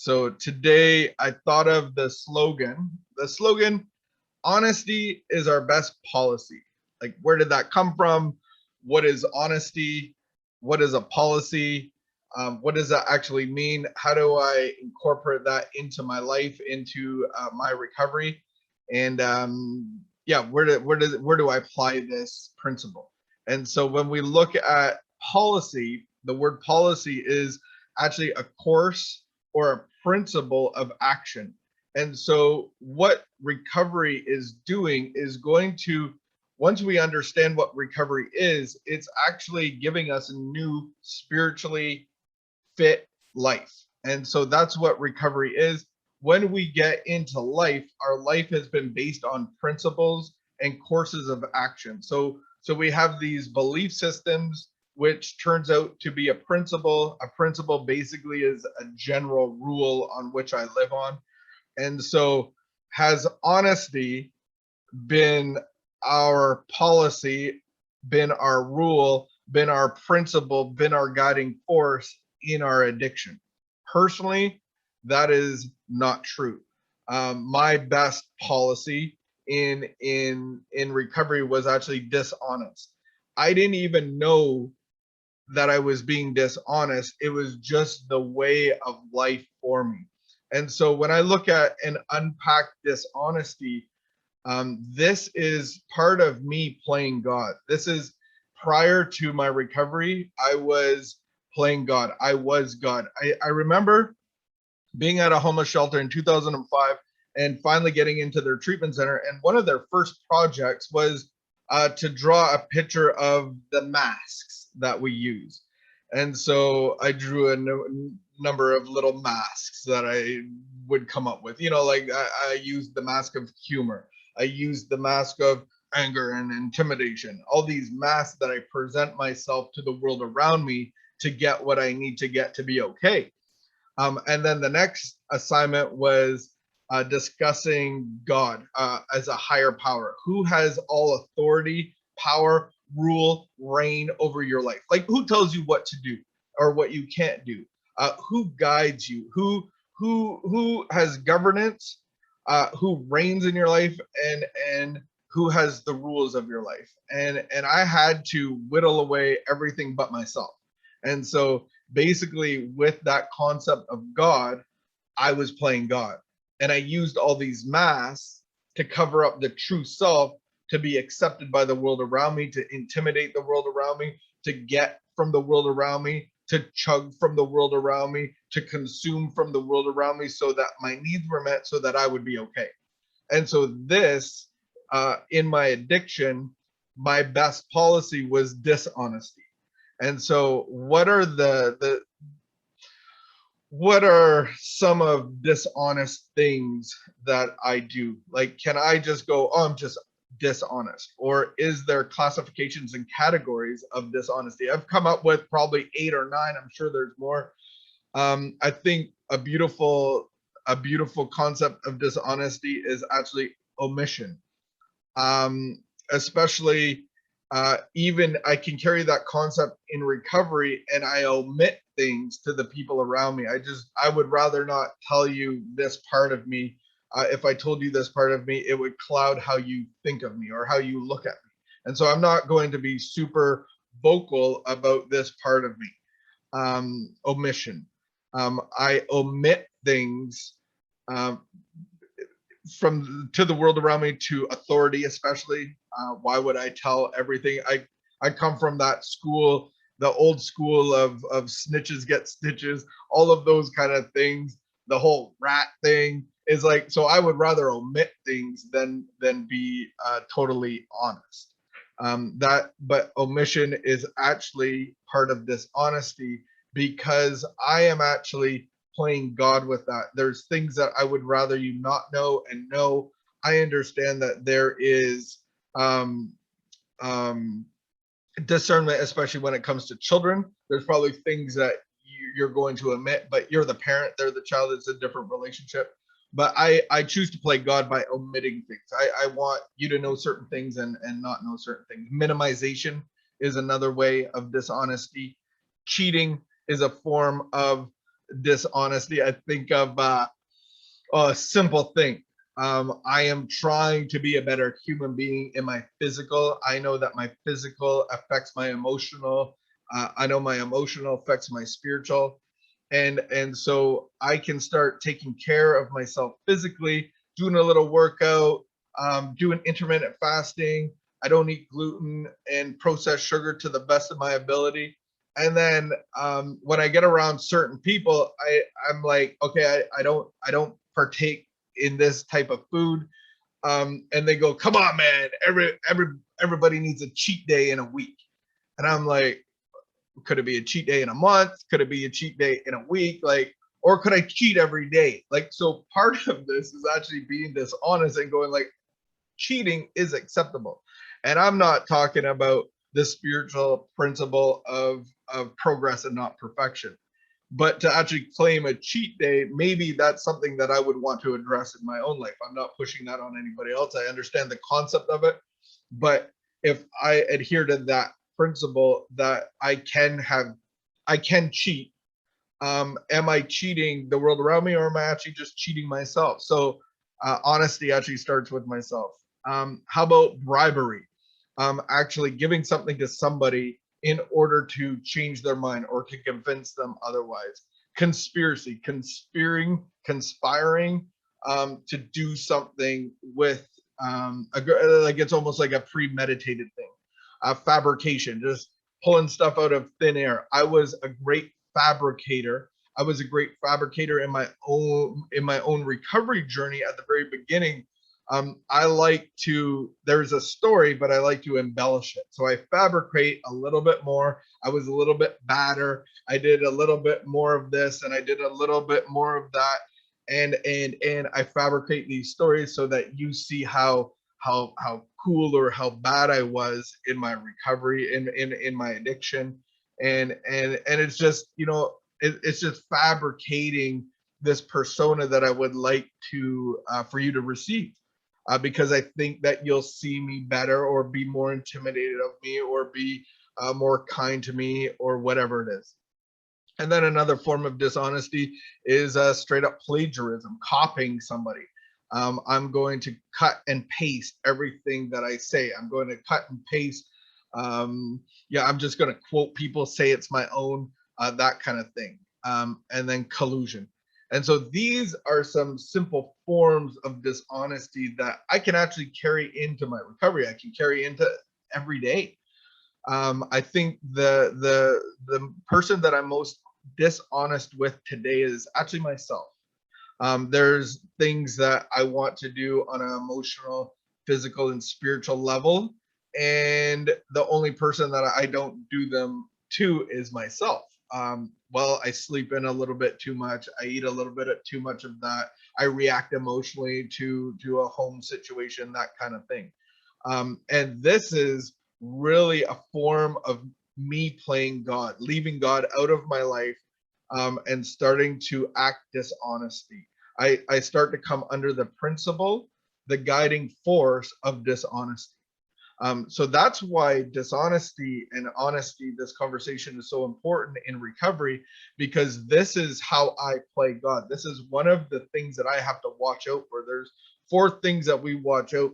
So today I thought of the slogan. The slogan, honesty is our best policy. Like, where did that come from? What is honesty? What is a policy? What does that actually mean? How do I incorporate that into my life, into my recovery? And yeah, where do I apply this principle? And so when we look at policy, the word policy is actually a course or a principle of action. And so what recovery is doing is going to, once we understand what recovery is, it's actually giving us a new spiritually fit life. And so that's what recovery is. When we get into life, our life has been based on principles and courses of action. So we have these belief systems, which turns out to be a principle. A principle basically is a general rule on which I live on. And so has honesty been our policy, been our rule, been our principle, been our guiding force in our addiction? Personally, that is not true. My best policy in recovery was actually dishonest. I didn't even know that I was being dishonest. It was just the way of life for me. And so when I look at and unpack dishonesty, this is part of me playing God. This is prior to my recovery. I was playing God. I was God. I remember being at a homeless shelter in 2005 and finally getting into their treatment center. And one of their first projects was to draw a picture of the masks that we use. And so I drew a number of little masks that I would come up with. You know, like I used the mask of humor. I used the mask of anger and intimidation. All these masks that I present myself to the world around me to get what I need to get to be okay. And then the next assignment was discussing God as a higher power. Who has all authority, power, rule, reign over your life? Like, who tells you what to do or what you can't do? Who guides you? Who has governance? Who reigns in your life, and who has the rules of your life? And I had to whittle away everything but myself. And so basically, with that concept of God, I was playing God. And I used all these masks to cover up the true self, to be accepted by the world around me, to intimidate the world around me, to get from the world around me, to chug from the world around me, to consume from the world around me so that my needs were met, so that I would be okay. And so this, in my addiction, my best policy was dishonesty. And so what are some of dishonest things that I do? Like, can I just go, oh, I'm just dishonest? Or is there classifications and categories of dishonesty? I've come up with probably 8 or 9. I'm sure there's more. I think a beautiful concept of dishonesty is actually omission. Especially even I can carry that concept in recovery, and I omit things to the people around me. I would rather not tell you this part of me. If I told you this part of me, it would cloud how you think of me or how you look at me. And so I'm not going to be super vocal about this part of me. Omission. I omit things from to the world around me, to authority especially. Why would I tell everything? I come from that school, the old school of snitches get stitches, all of those kind of things. The whole rat thing is like, so I would rather omit things than be totally honest. But omission is actually part of dishonesty, because I am actually playing God with that. There's things that I would rather you not know and know. I understand that there is um, discernment, especially when it comes to children. There's probably things that you're going to omit, but you're the parent, they're the child. It's a different relationship. But I choose to play God by omitting things. I want you to know certain things and not know certain things. Minimization is another way of dishonesty. Cheating is a form of dishonesty, I think of a simple thing. I am trying to be a better human being in my physical. I know that my physical affects my emotional. I know my emotional affects my spiritual, and so I can start taking care of myself physically, doing a little workout, doing intermittent fasting. I don't eat gluten and processed sugar to the best of my ability. And then when I get around certain people, I'm like, okay, I don't partake in this type of food. And they go, come on, man, everybody needs a cheat day in a week. And I'm like, could it be a cheat day in a month? Could it be a cheat day in a week? Like, or could I cheat every day? Like, so part of this is actually being dishonest and going like, cheating is acceptable. And I'm not talking about the spiritual principle of progress and not perfection. But to actually claim a cheat day, maybe that's something that I would want to address in my own life. I'm not pushing that on anybody else. I understand the concept of it. But if I adhere to that principle that I can cheat, am I cheating the world around me, or am I actually just cheating myself? So honesty actually starts with myself. How about bribery? Actually giving something to somebody in order to change their mind or to convince them otherwise. Conspiracy, conspiring to do something with like it's almost like a premeditated thing. Fabrication, just pulling stuff out of thin air. I was a great fabricator. I was a great fabricator in my own recovery journey at the very beginning. I like to, there's a story, but I like to embellish it. So I fabricate a little bit more. I was a little bit badder. I did a little bit more of this and I did a little bit more of that. And I fabricate these stories so that you see how cool or how bad I was in my recovery, in my addiction. And it's just, it's just fabricating this persona that I would like to for you to receive, because I think that you'll see me better or be more intimidated of me or be more kind to me or whatever it is. And then another form of dishonesty is straight up plagiarism, copying somebody. I'm going to cut and paste everything that I say. I'm going to cut and paste. Yeah, I'm just going to quote people, say it's my own, that kind of thing. And then collusion. And so these are some simple forms of dishonesty that I can actually carry into my recovery. I can carry into every day. I think the person that I'm most dishonest with today is actually myself. There's things that I want to do on an emotional, physical, and spiritual level, and the only person that I don't do them to is myself. Well, I sleep in a little bit too much. I eat a little bit of too much of that. I react emotionally to a home situation, that kind of thing. And this is really a form of me playing God, leaving God out of my life, and starting to act dishonesty. I start to come under the principle, the guiding force of dishonesty. So that's why dishonesty and honesty, this conversation is so important in recovery, because this is how I play God. This is one of the things that I have to watch out for. There's 4 things that we watch out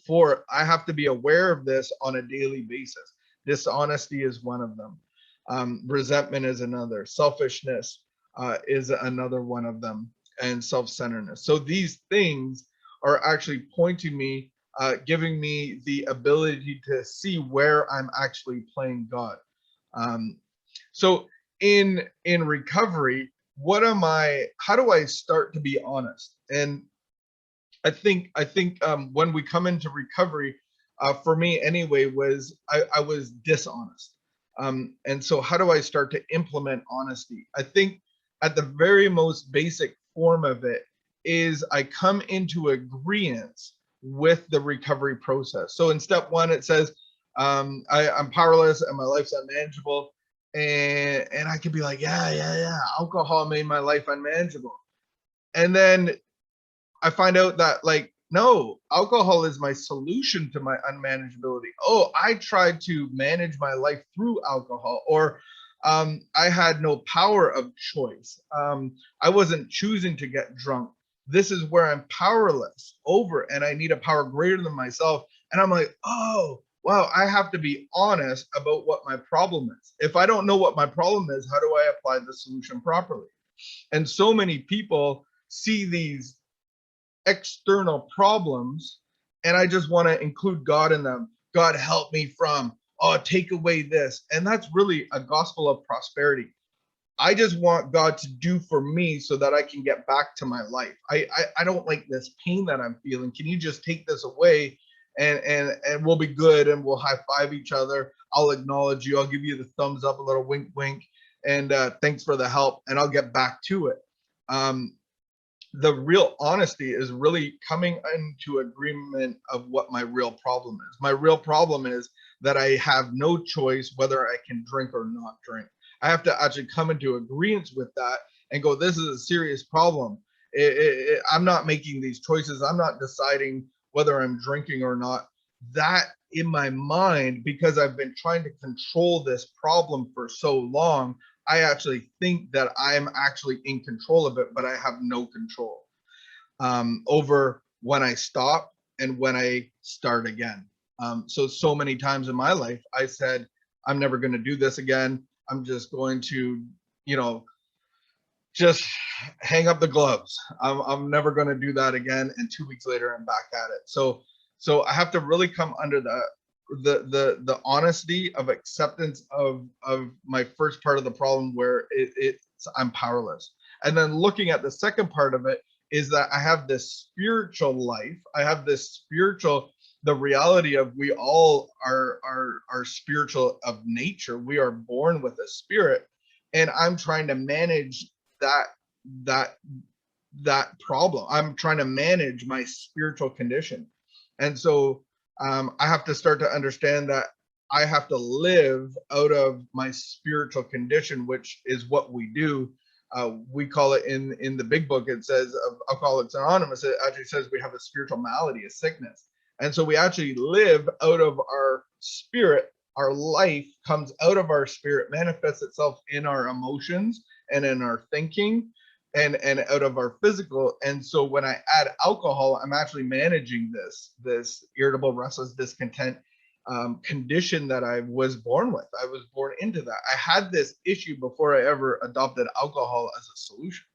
for. I have to be aware of this on a daily basis. Dishonesty is one of them. Resentment is another. Selfishness is another one of them, and self-centeredness. So these things are actually pointing me, giving me the ability to see where I'm actually playing God. So in recovery, how do I start to be honest? And I think when we come into recovery, for me anyway, was I was dishonest. And so how do I start to implement honesty? I think at the very most basic form of it is I come into agreement with the recovery process. So in step 1, it says, I'm powerless and my life's unmanageable. And I could be like, yeah, alcohol made my life unmanageable. And then I find out that, like, no, alcohol is my solution to my unmanageability. Oh, I tried to manage my life through alcohol, or I had no power of choice. I wasn't choosing to get drunk. This is where I'm powerless over, and I need a power greater than myself. And I'm like, oh, wow, I have to be honest about what my problem is. If I don't know what my problem is, how do I apply the solution properly? And so many people see these external problems, and I just want to include God in them. God, help me from, oh, take away this. And that's really a gospel of prosperity. I just want God to do for me so that I can get back to my life. I don't like this pain that I'm feeling. Can you just take this away, and we'll be good, and we'll high five each other. I'll acknowledge you. I'll give you the thumbs up, a little wink, wink, and thanks for the help, and I'll get back to it. The real honesty is really coming into agreement of what my real problem is. My real problem is that I have no choice whether I can drink or not drink. I have to actually come into agreement with that and go, this is a serious problem. I'm not making these choices. I'm not deciding whether I'm drinking or not. That in my mind, because I've been trying to control this problem for so long, I actually think that I'm actually in control of it, but I have no control over when I stop and when I start again. So many times in my life, I said, I'm never going to do this again. I'm just going to, you know, just hang up the gloves. I'm never going to do that again. And 2 weeks later, I'm back at it. So I have to really come under the honesty of acceptance of my first part of the problem, where it's I'm powerless. And then looking at the second part of it is that I have this spiritual life. I have this spiritual, the reality of we all are spiritual of nature. We are born with a spirit, and I'm trying to manage that that that problem. I'm trying to manage my spiritual condition. And so I have to start to understand that I have to live out of my spiritual condition, which is what we do. We call it in the big book, it says of Alcoholics Anonymous, it actually says we have a spiritual malady, a sickness. And so we actually live out of our spirit. Our life comes out of our spirit, manifests itself in our emotions and in our thinking, and out of our physical. And so when I add alcohol, I'm actually managing this irritable, restless, discontent condition that I was born with. I was born into that. I had this issue before I ever adopted alcohol as a solution.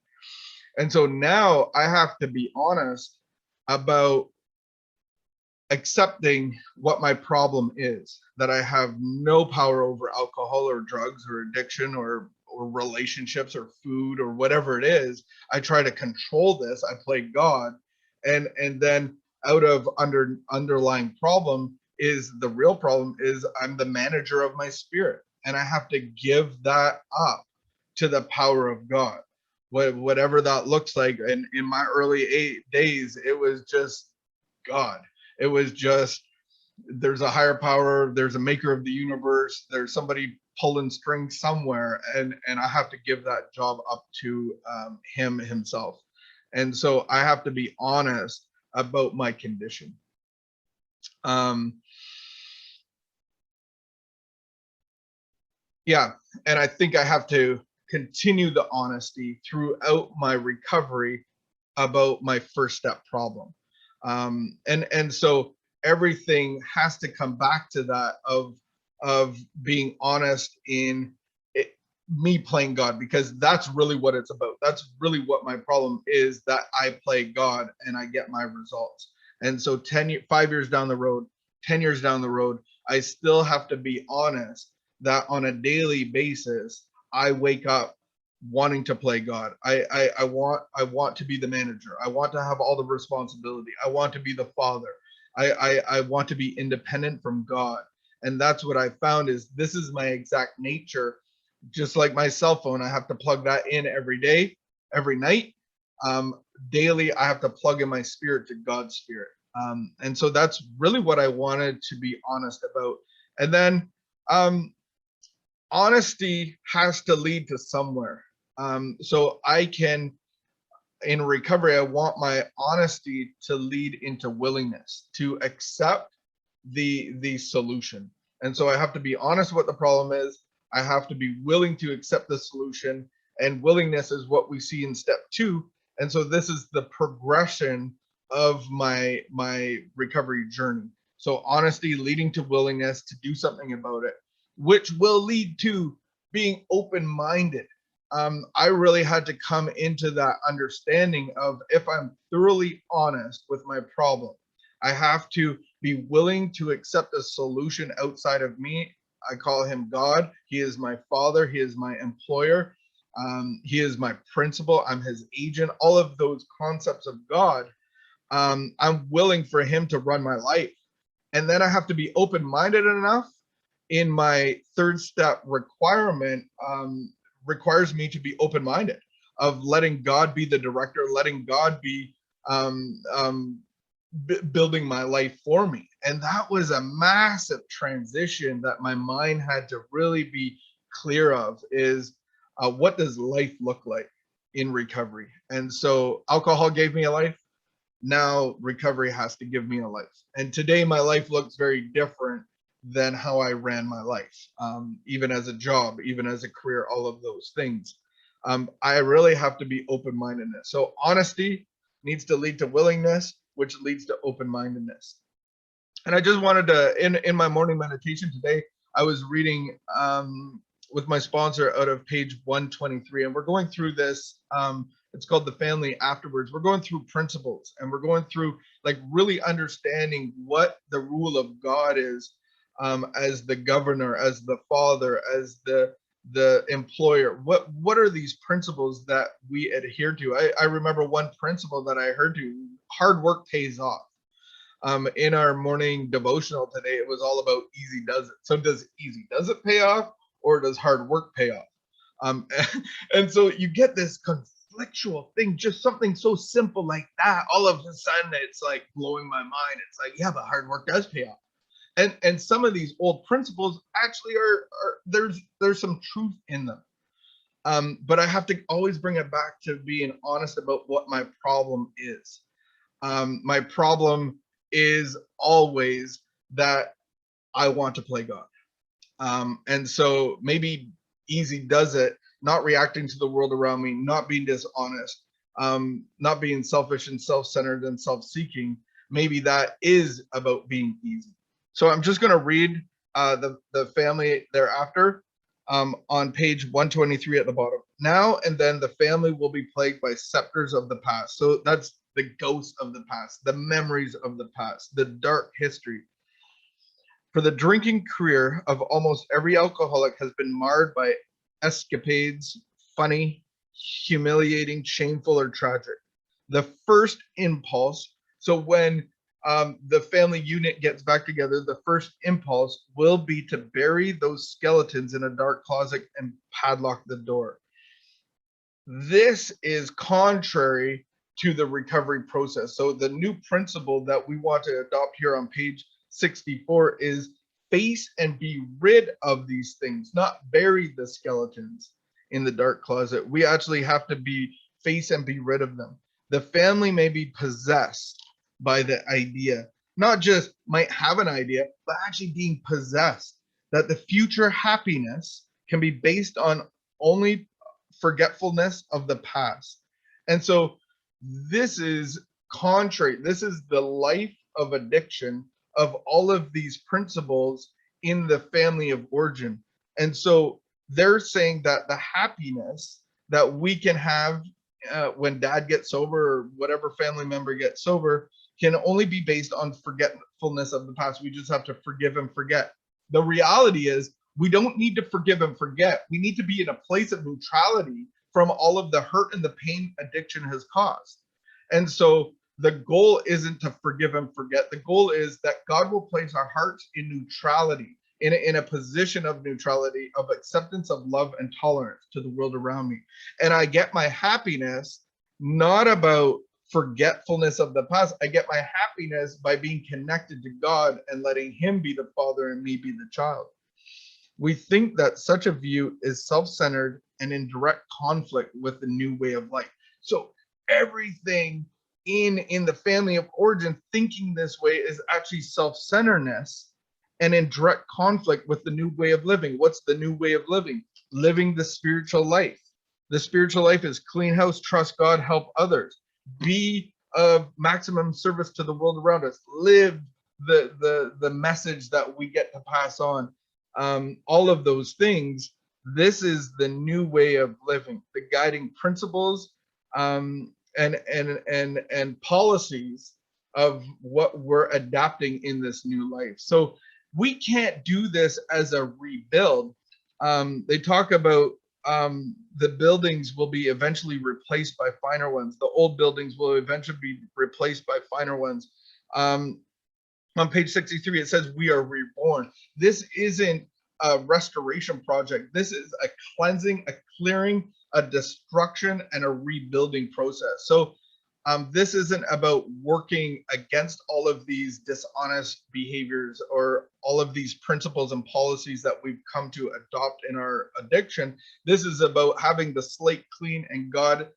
And so now I have to be honest about accepting what my problem is, that I have no power over alcohol or drugs or addiction or relationships or food or whatever it is. I try to control this. I play God, and then out of underlying problem is the real problem is I'm the manager of my spirit, and I have to give that up to the power of God, whatever that looks like. And in my early days, it was just God. It was just, there's a higher power, there's a maker of the universe, there's somebody pulling strings somewhere, and I have to give that job up to him himself. And so I have to be honest about my condition. Yeah, and I think I have to continue the honesty throughout my recovery about my first step problem. And so everything has to come back to that of being honest in it, me playing God, because that's really what it's about. That's really what my problem is, that I play God and I get my results. And so 5 years down the road, 10 years down the road, I still have to be honest that on a daily basis, I wake up wanting to play God. I want to be the manager. I want to have all the responsibility. I want to be the father. I want to be independent from God. And that's what I found, is this is my exact nature. Just like my cell phone, I have to plug that in every day, every night. Daily, I have to plug in my spirit to God's spirit. And so that's really what I wanted to be honest about. And then honesty has to lead to somewhere. So I can, in recovery, I want my honesty to lead into willingness to accept the solution. And so I have to be honest what the problem is. I have to be willing to accept the solution, and willingness is what we see in step 2. And so this is the progression of my recovery journey. So honesty leading to willingness to do something about it, which will lead to being open-minded. I really had to come into that understanding of, if I'm thoroughly honest with my problem, I have to be willing to accept a solution outside of me. I call him God. He is my father. He is my employer. He is my principal. I'm his agent. All of those concepts of God, I'm willing for him to run my life. And then I have to be open-minded enough. In my third step requirement, requires me to be open-minded, of letting God be the director, letting God be um, um, building my life for me. And that was a massive transition that my mind had to really be clear of, is what does life look like in recovery? And so alcohol gave me a life. Now recovery has to give me a life. And today my life looks very different than how I ran my life, even as a job, even as a career, all of those things. I really have to be open-mindedness. So honesty needs to lead to willingness, which leads to open-mindedness. And I just wanted to, in my morning meditation today, I was reading with my sponsor out of page 123, and we're going through this. It's called The Family Afterwards. We're going through principles, and we're going through like really understanding what the rule of God is, as the governor, as the father, as the employer. What are these principles that we adhere to? I remember one principle that I heard to: hard work pays off. In our morning devotional today, it was all about easy does it. So does easy does it pay off, or does hard work pay off? And so you get this conflictual thing, just something so simple like that. All of a sudden, it's like blowing my mind. It's like, yeah, but hard work does pay off. And some of these old principles actually are there's some truth in them. But I have to always bring it back to being honest about what my problem is. My problem is always that I want to play God. And so maybe easy does it, not reacting to the world around me, not being dishonest, not being selfish and self-centered and self-seeking. Maybe that is about being easy. So I'm just going to read the family thereafter, on page 123 at the bottom. Now and then the family will be plagued by scepters of the past. So that's the ghosts of the past, the memories of the past, the dark history. For the drinking career of almost every alcoholic has been marred by escapades, funny, humiliating, shameful, or tragic. The first impulse, so when the family unit gets back together, the first impulse will be to bury those skeletons in a dark closet and padlock the door. This is contrary to the recovery process. So the new principle that we want to adopt here on page 64 is face and be rid of these things, not bury the skeletons in the dark closet. We actually have to be face and be rid of them. The family may be possessed by the idea, not just might have an idea, but actually being possessed, that the future happiness can be based on only forgetfulness of the past. And so this is contrary. This is the life of addiction of all of these principles in the family of origin. And so they're saying that the happiness that we can have when dad gets sober, or whatever family member gets sober, can only be based on forgetfulness of the past. We just have to forgive and forget. The reality is, we don't need to forgive and forget. We need to be in a place of neutrality from all of the hurt and the pain addiction has caused. And so the goal isn't to forgive and forget. The goal is that God will place our hearts in neutrality, in a position of neutrality, of acceptance, of love and tolerance to the world around me. And I get my happiness not about forgetfulness of the past. I get my happiness by being connected to God and letting him be the father and me be the child. We think that such a view is self-centered and in direct conflict with the new way of life. So everything in the family of origin thinking this way is actually self-centeredness, and in direct conflict with the new way of living. What's the new way of living? Living the spiritual life. The spiritual life is clean house, trust God, help others, be of maximum service to the world around us, live the message that we get to pass on. All of those things. This is the new way of living, the guiding principles, and policies of what we're adapting in this new life. So we can't do this as a rebuild. They talk about the buildings will be eventually replaced by finer ones. The old buildings will eventually be replaced by finer ones. On page 63, it says we are reborn. This isn't a restoration project. This is a cleansing, a clearing, a destruction, and a rebuilding process. So this isn't about working against all of these dishonest behaviors or all of these principles and policies that we've come to adopt in our addiction. This is about having the slate clean and God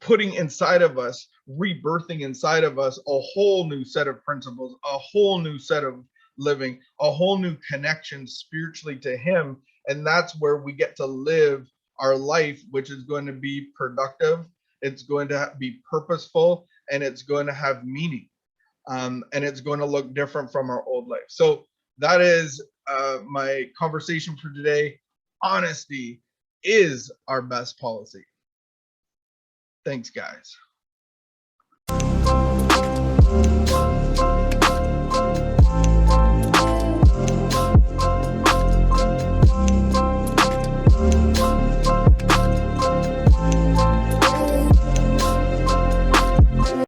putting inside of us, rebirthing inside of us a whole new set of principles, a whole new set of living, a whole new connection spiritually to Him. And that's where we get to live our life, which is going to be productive, it's going to be purposeful, and it's going to have meaning. And it's going to look different from our old life. So that is my conversation for today. Honesty is our best policy. Thanks, guys.